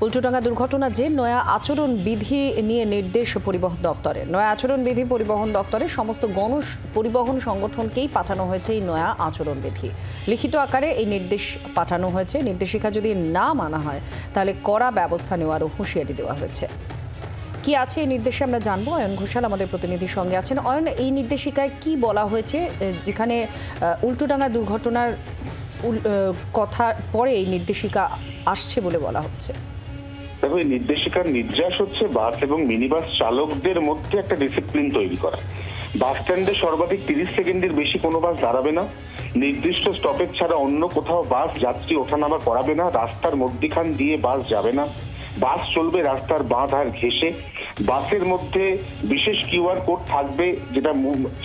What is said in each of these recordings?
উল্টোডাঙ্গা দুর্ঘটনা যে নয়া আচরণ বিধি নিয়ে নির্দেশ পরিবহন দফতরের। নয়া আচরণ বিধি পরিবহন দফতরের সমস্ত পরিবহন সংগঠনকেই পাঠানো হয়েছে এই নয়া আচরণ বিধি। লিখিত আকারে এই নির্দেশ পাঠানো হয়েছে। নির্দেশিকা যদি না মানা হয় তাহলে কড়া ব্যবস্থা নেওয়ারও হুঁশিয়ারি দেওয়া হয়েছে। কি আছে এই নির্দেশে আমরা জানবো। অয়ন ঘোষাল আমাদের প্রতিনিধির সঙ্গে আছেন। অয়ন, এই নির্দেশিকায় কি বলা হয়েছে, যেখানে উল্টোডাঙ্গা দুর্ঘটনার কথা পরে এই নির্দেশিকা আসছে বলে বলা হচ্ছে? দেখো, এই নির্দেশিকার নির্যাস হচ্ছে বাস এবং মিনিবাস চালকদের মধ্যে একটা ডিসিপ্লিন তৈরি করা। বাস স্ট্যান্ডে সর্বাধিক 30 সেকেন্ডের বেশি কোনো বাস দাঁড়াবে না। নির্দিষ্ট স্টপেজ ছাড়া অন্য কোথাও বাস যাত্রী ওঠানামা করাবে না। রাস্তার মধ্যিখান দিয়ে বাস যাবে না। বাস চলবে রাস্তার বাঁ ধার ঘেঁষে। বাসের মধ্যে বিশেষ কিউআর কোড থাকবে, যেটা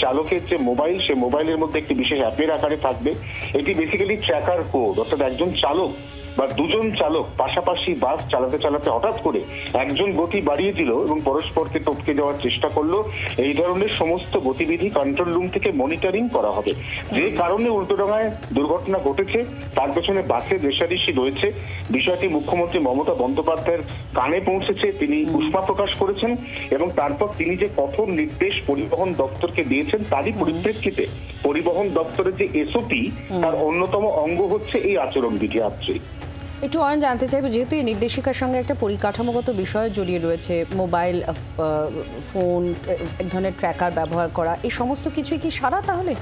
চালকের যে মোবাইল, সে মোবাইলের মধ্যে একটি বিশেষ অ্যাপের আকারে থাকবে। এটি বেসিক্যালি ট্র্যাকার কোড, অর্থাৎ একজন চালক বা দুজন চালক পাশাপাশি বাস চালাতে চালাতে হঠাৎ করে একজন গতি বাড়িয়ে দিল এবং পরস্পরকে টপকে যাওয়ার চেষ্টা করলো, এই ধরনের সমস্ত গতিবিধি কন্ট্রোল রুম থেকে মনিটরিং করা হবে। যে কারণে উল্টোডাঙ্গায় দুর্ঘটনা ঘটেছে তার পেছনে বাসের রেশারেশি রয়েছে। বিষয়টি মুখ্যমন্ত্রী মমতা বন্দ্যোপাধ্যায়ের কানে পৌঁছেছে, তিনি উষ্মা প্রকাশ করেছেন এবং তারপর তিনি যে কঠোর নির্দেশ পরিবহন দপ্তরকে দিয়েছেন তারই পরিপ্রেক্ষিতে পরিবহন দপ্তরের যে এসওপি তার অন্যতম অঙ্গ হচ্ছে এই আচরণবিধি। একটু অয়ন জানতে চাইবো, যেহেতু এই নির্দেশিকার সঙ্গে একটা পরিকাঠামোগত বিষয় জড়িয়ে রয়েছে, মোবাইল ফোন, এক ধরনের ট্র্যাকার ব্যবহার করা, এই সমস্ত কিছুই কি সারা তাহলে?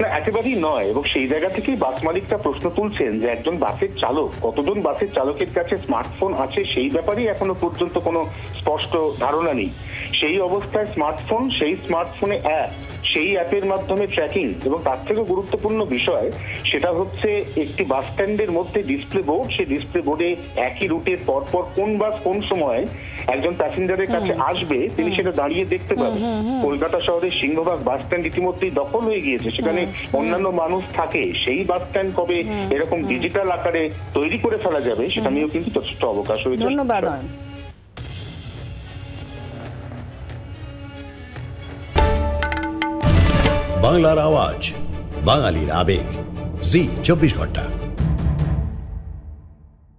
না, একেবারেই নয়। এবং সেই জায়গা থেকেই বাস মালিকরা প্রশ্ন তুলছেন যে একজন বাসের চালক, কতজন বাসের চালকের কাছে স্মার্টফোন আছে সেই ব্যাপারেই এখনো পর্যন্ত কোনো স্পষ্ট ধারণা নেই। সেই অবস্থায় স্মার্টফোন, সেই স্মার্টফোনে অ্যাপ, সেই অ্যাপের মাধ্যমে ট্র্যাকিং, এবং তার থেকেও গুরুত্বপূর্ণ বিষয় সেটা হচ্ছে একটি বাস স্ট্যান্ডের মধ্যে ডিসপ্লে বোর্ড। সেই ডিসপ্লে বোর্ডে একই রুটের পরপর কোন বাস কোন সময় একজন প্যাসেঞ্জারের কাছে আসবে তিনি সেটা দাঁড়িয়ে দেখতে পাবেন। কলকাতা শহরের সিংহভাগ বাস স্ট্যান্ড ইতিমধ্যেই দখল হয়ে গিয়েছে, সেখানে অন্যান্য মানুষ থাকে। সেই বাস স্ট্যান্ড কবে এরকম ডিজিটাল আকারে তৈরি করে ফেলা যাবে সেটা নিয়েও কিন্তু যথেষ্ট অবকাশ হয়েছে। ধন্যবাদ। বাংলার আওয়াজ, বাঙালির আবেগ, জি 24 ঘন্টা।